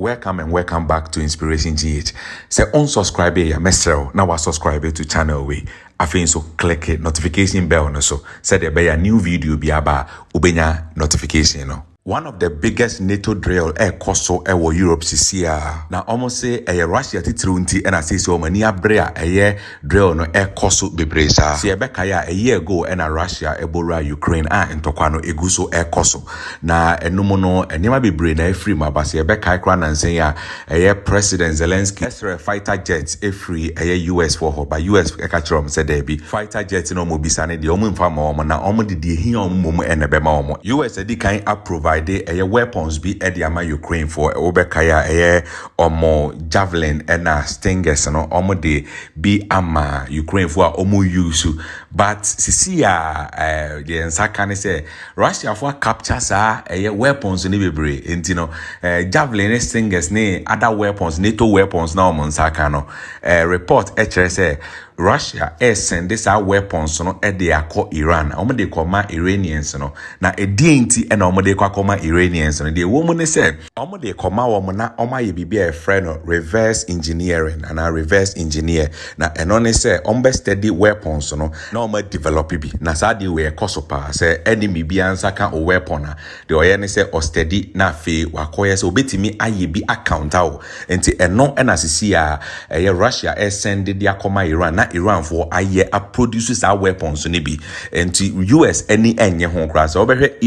Welcome and welcome back to Inspiration GH. Say unsubscribe ya mesrel na wa subscribe to channel we. Afin so click it notification bell no so. Say there be a new video bi aba ubenya notification no. One of the biggest NATO drill koso wo Europe sisia. Na almost say Russia titrunti and say so many abrea drill no koso bebresa. See ebekaya a year ago and Russia ebora Ukraine ntokwano eguso koso. Na enumo no enema bebre na free ma base ebekaya kra na nsen ya President Zelensky Esra fighter jets free US for her by US ekachrom said there be fighter jets no mo bisane de omo mfa ma na omo de hin omo mo enebema omo. US edi kan approve a weapons be ediama Ukraine for obekaya omo javelin and stingers no omo de be ama Ukraine for omo use but sisia the ensaka ne say Russia for capture sa weapons ni bebre enti no javelin stingers ne other weapons NATO weapons na omo nsaka no report say Russia send this weapons no de akọ Iran omo de koma Iranians no na enti na omo de koma Iranians no the woman say omo de koma omo na omo ye bibia friend no reverse engineering and a reverse engineer na eno ne say omo study weapons no na omo develop bi na sa de we kosopa say enemy bia nsaka o weapon na de oye ne say o study na fe wakoye say obetimi aye bi account awo enti eno na sisi Russia send de akoma Iran na Iran for aye a produces our weapons ni bi enti US any enye ho kra so obehwe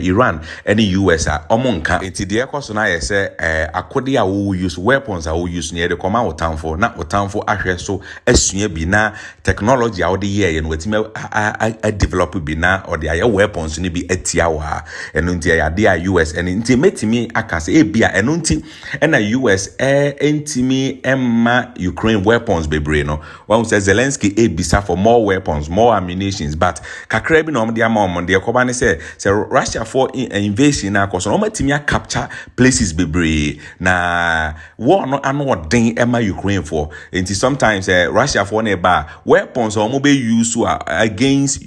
Iran any US a omonka enti de ekoso na ye say akode a wo use weapons a wo use ne de koma otamfo na otamfo ahwe so asua bi na technology a wo de ye no wetime a develop bi na or de aye weapons ni bi atia wa eno nti ya de a US enti metimi akase e bia eno nti na US entimi emma Ukraine weapons bebre no one says Zelensky bisa for more weapons, more ammunitions, but kakra bi no de amon de koba ne say Russia for invasion na koso no matimia capture places bebre na war no ano den ema Ukraine for until sometimes Russia for ne ba weapons or be use against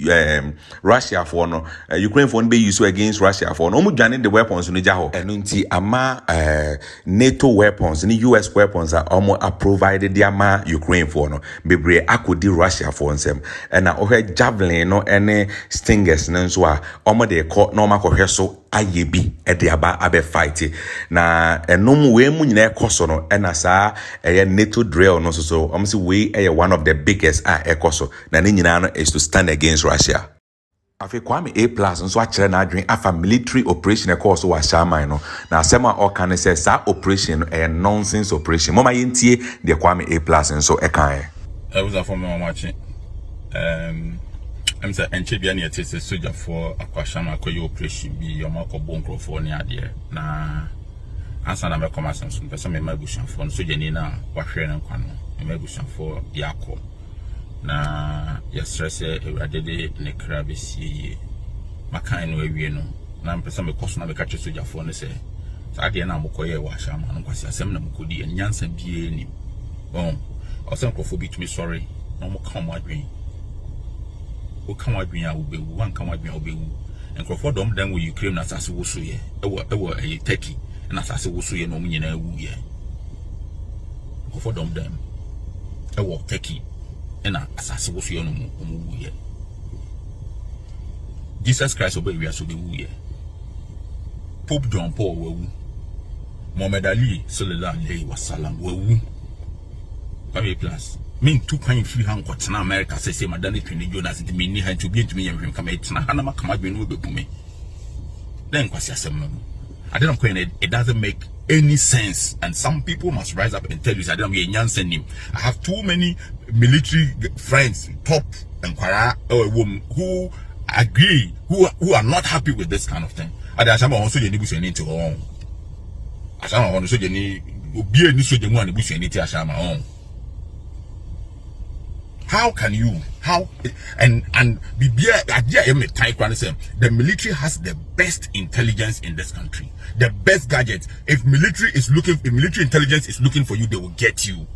Russia for no Ukraine for be use against Russia for no dwane the weapons no jaho eno nti ama NATO weapons ni US weapons are provided the ama Ukraine for no bebre akodi Russia for nsem na ohwe javelin no ene stingers no so a omo de ko no makohwe so ayebi e de aba abe fight na enum we mu nyina ekoso no na saa NATO drill no so omo say we one of the biggest ekoso na ne nyina no is to stand against Russia. Afi Kwame A+ nso akere na adwen afa military operation course wa shaman no na asema o kan say sa operation nonsense operation mama yentie de Kwame A+ nso ekan I was a former watching. I'm saying, and Chibia near Tessie soldier for a question. I operation be your Marco Bonkro for near dear. Na answer na commerce and some person may bush and phone so Janina, Washer and Quano, and may bush for Yako. Na yes, stress a radede necrabisi. Macain we no. Now, person may cost na catch a soldier phone say. So I didn't know Mokoya Washam and Quasia Semna Mukudi and Yansen be any. Or some coffee to me sorry, no more come my dream. Who come my dream, I will be one come my dream, will be and Crawford then will you claim that as was so ye, a techie, and as I was so ye no mean a woo ye. Crawford them, a walk techie, and as I was so no woo ye. Jesus Christ obey we are so the woo ye. Pope John Paul woo. Mohammed Ali Sallallahu Alaihi Wasallam woo. Plus, mean 2 kind free hand got in America, say, Madame Trini Jonas, it mean had to be to me and come at Hanama come out with me. Then, I don't know, it doesn't make any sense, and some people must rise up and tell you, I don't be a Jansen him. I have too many military friends, top and Quara or woman who agree, who are not happy with this kind of thing. And I also the bush into home. I want to say, you need be a niche the one bush and it as my own. How can you and the military has the best intelligence in this country, the best gadgets. If military intelligence is looking for you, they will get you.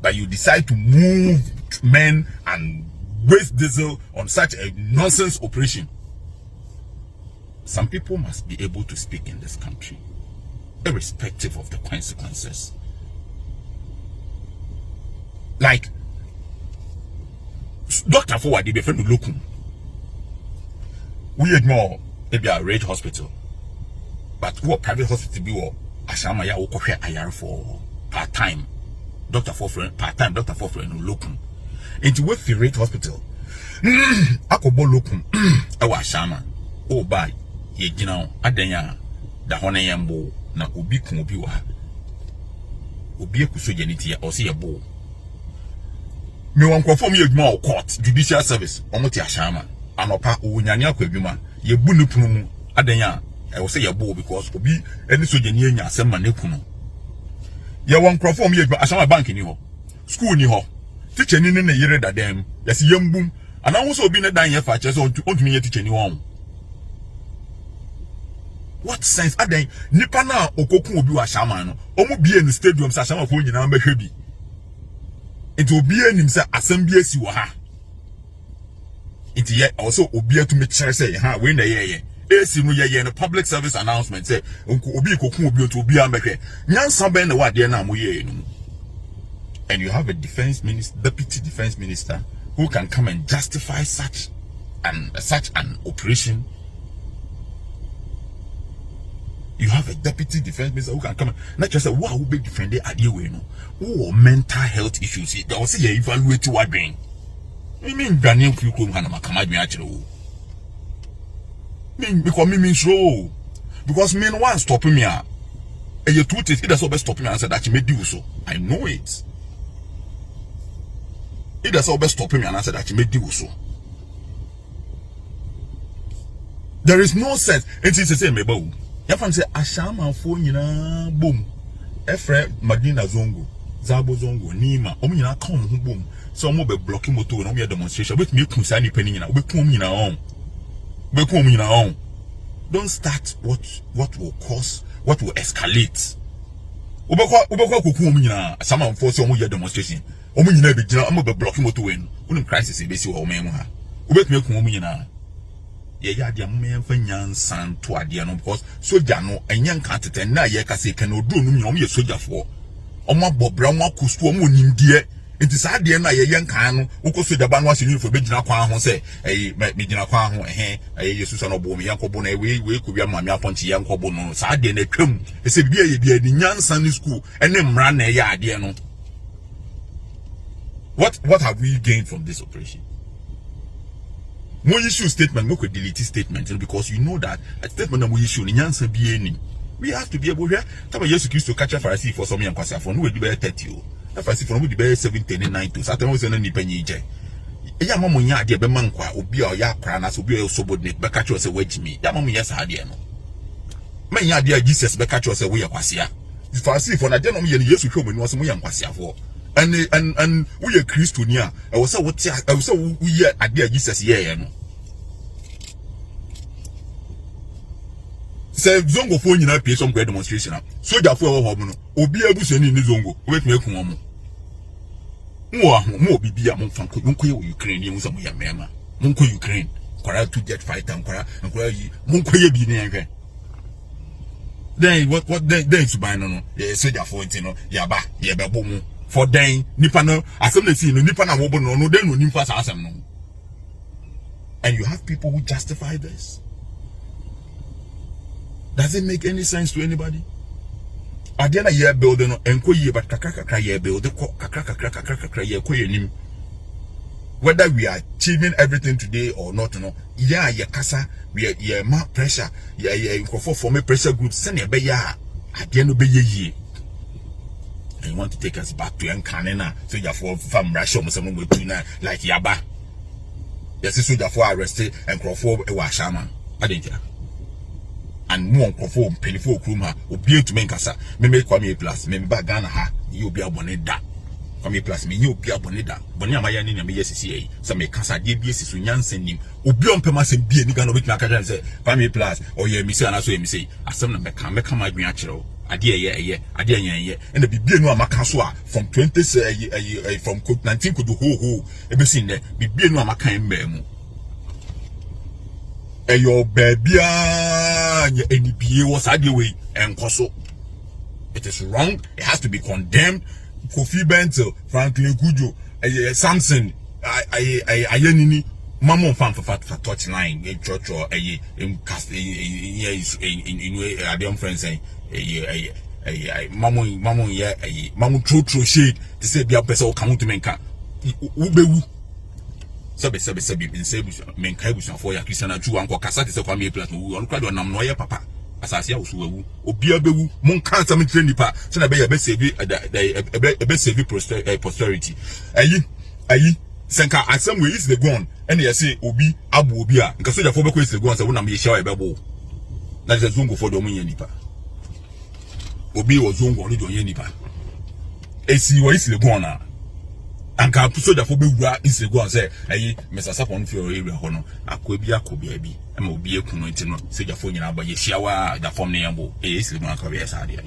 But you decide to move men and waste diesel on such a nonsense operation. Some people must be able to speak in this country. irrespective of the consequences. Like Dr. Forward, the friend look. We ignore maybe a rate hospital, but what private hospital be what Ashama ya wokwe ayar for part time. Dr. Forfriend part time. Dr. Forfriend lookum. Into what the rate hospital. Akobo lookum. Awa Ashama. Oh by ye gina adenya da hone yambo na obi kun obi wa. Obi ekuso geniti or see a bow. Me wan conform ye adwuma court judicial service omoti Ashama anopa unyane akwadwuma ye bu ne punu mu adenya I will say ye bow because obi any so geni anya asema ne kunu ye wan conform ye adwuma Ashama bank ni ho school ni ho teacher ni ne yere dadam yes yambum ana wo so obi ne dan ye fa che so ontumi ye teacher ni ho. What sense aden nipa na okokun obi wa Ashama no omu bie in stadium sa Ashama fo nyina mbehwe bi into obi anim say asem bi asi wo ha into ye also obi atumi kire say ha we na ye esi no ye no public service announcement say obi kokun obi to obi ambehwe nyansa ben na wade na mo ye no. And you have a deputy defense minister who can come and justify such an operation. You have a deputy defense minister who can come and not just say, wow, who be defended at the way, no, who mental health issues. They will say, you evaluate what doing. I mean, Daniel Kukum Hanama Kamadi actually. Because me means so. Because me no one stopping me. And you truth is, it does always stop me and said that you may do so. I know it. It does always stop me and answer that you may do so. There is no sense. It is the same about. If I say Ashama phone yina boom, Efre Madina Zongo, Zabo Zongo, Nima, Omina come boom. So I'm be blocking motor and I'm demonstration. With me Kusani penny na we come in our own. We come in our own. Don't start what will cause, what will escalate. Ubekwa kukumina, someone force omu ya demonstration. Omu yina be jina, I'm be blocking motor when crisis e besi wa omu ha. Ubek me kumu yina. Ye ya dia me enfa nyansan to ade no because soja no enyan kan tete na ye ka se kan odu no mi ye soja fo omo abobra omo akostu omo nimdie enti sa ade na ye yankan no uko soja ba no ase ni fo be gina kwa ho se me gina kwa ho yesu sa no bo me yankobo na we ko bia ma me aponchi yankobo no sa ade na twam ese bia ye bia ni nyansan ni school ene mra na ye ade no. What have we gained from this operation? Mo issue statement, mo could delete statement because you know that a statement we issue in Yansa be we have to be able here. Taba yesu Kristo catch a Pharisee for some young kwasa for no we be 30 o. Na Pharisee for no we be 70 and 90. Satan we say na nipa nyije. Ya mama nya de be mankwa obi a ya kra na so obi a subordinate be catch us wage me. Ya mama yes ha de no. Man ya de Jesus be catch us we yakwasea. The Pharisee for na de no me yesu hwe mo no so mo yankwasea for. And we are Christian. I was so we are at Jesus here. Say Zongo phone you pay some great demonstration. So therefore, Obi Abuseni in Zongo, wait me come. More Bibia Monko Ukrainian some Yamma, Monko Ukraine, Kora to jet fighter and Kora and Kora Monko Yabini. Then what then to buy no, so therefore, Yaba, Yababomo. For then, Nipano, as some see no Nipana Wobo no, then no Nimpas Asam no. And you have people who justify this. Does it make any sense to anybody? At the end of year building and koye but kakaka year build kakaka year koye nim. Whether we are achieving everything today or not, no, yeah, kasa, we are more pressure, for me pressure groups, send a beya at the end of the year. And you want to take us back to Yankanena, so you for from Russia, someone with tuna like Yaba. Yes, so therefore arrested and Crawford a Washama. I didn't ya. And more Crawford, Pennyful Kruma, will be to make us me make Kwame plus, me bagana ha, you be a boneda. Kwame plus me, you be a boneda. Bonyamayani and me SCA, some make Casa DBS is Yansen him, will be on Pemas and be a nigga with Naka and say, Kwame plus, or ye miss and I say, me say, as some make my natural. Adia and the Bibi no Makaswa from 20 from COVID-19 could do ho everything there. Bibi no Makan memo. Your baby any PA was way and Coso. It is wrong. It has to be condemned. Kofi Bentil, Franklin Kujo, Samson, Ayenini, Mamon fan for 39 in church or in cast in Adam friends saying Mamon true shade to say be a person come to menka Ubewu. Sabe in Menka for ya Christian Jew and Casati se kwame plus no on kwado nam no ye papa asase awusu wawu obia bewu mon kan sam train nipa se na be ya be save posterity ayi senka asem we is the gone and you say obi abu obi a nka soja for be is the gone say wona me hia e bebo na je zungu for do mun ye nipa obi wo zungu ni do ye nipa esi wo is the gone a anka soja for be wura is the gone say ayi mesasa pon fi area ho no akobia bi ama obi ekunu nti no soja for nyina ba ye hia wa da form ne yambo is the gone akobia sa de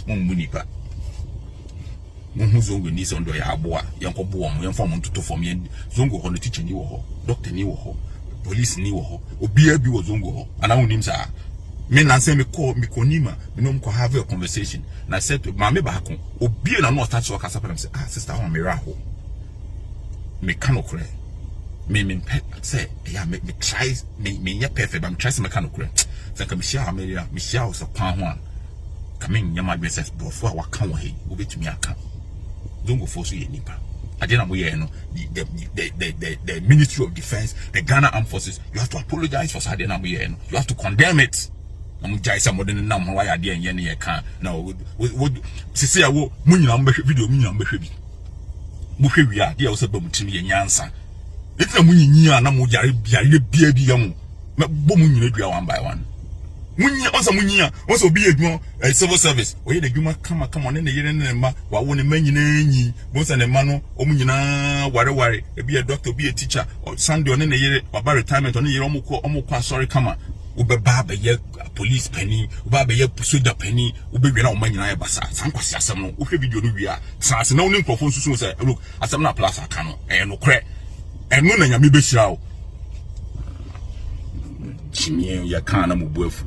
mun munipa zongo ni sondo ya aboa yanko bo mo yanfo mo ntoto fom yan zongo ho no teacher ni wo ho doctor ni wo ho police ni wo ho obi wo zongo ho ana wonim sa me na say me konima me no ko have a conversation na said ma me ba ko obi na no start so kasa pam say sister ho me ra ho me kanokre me say ya me try me ya perfect but me try me kanokre say ka me share me share so pan ho a kamen nyama business before wa kan wo he obetumi aka don't go force you nipa adena mo ye no the Ministry of Defense, the Ghana Armed Forces, you have to apologize for adena mo ye no, you have to condemn it. I'm jai some modern nam why ade en ye ne kan now sisi awo munyina mbehwe video munyina mbehwe bi mo hwe wi a de wo se ba mutimi ye nyansa etina munyinyi a na mo jare bia bi yam bo munyina dua one by one munyi onsa munyiya onsa obi edwuma civil service oye de dwuma kama ne yere ne ma wa wo ne manyina enyi bonsa ne ma no omunyina ware ebi a doctor obi a teacher Sunday one ne yere oba retirement one yere omukọ sorry kama ubeba be ye police penny uba be ye soldier penny ubewi na omanyina ye basa sankwasi asem no uhwe video no wi a sanse na woni microphone susu say look asem na plus aka no no kre eno na nyame be hira o chimie ya kana mu buafu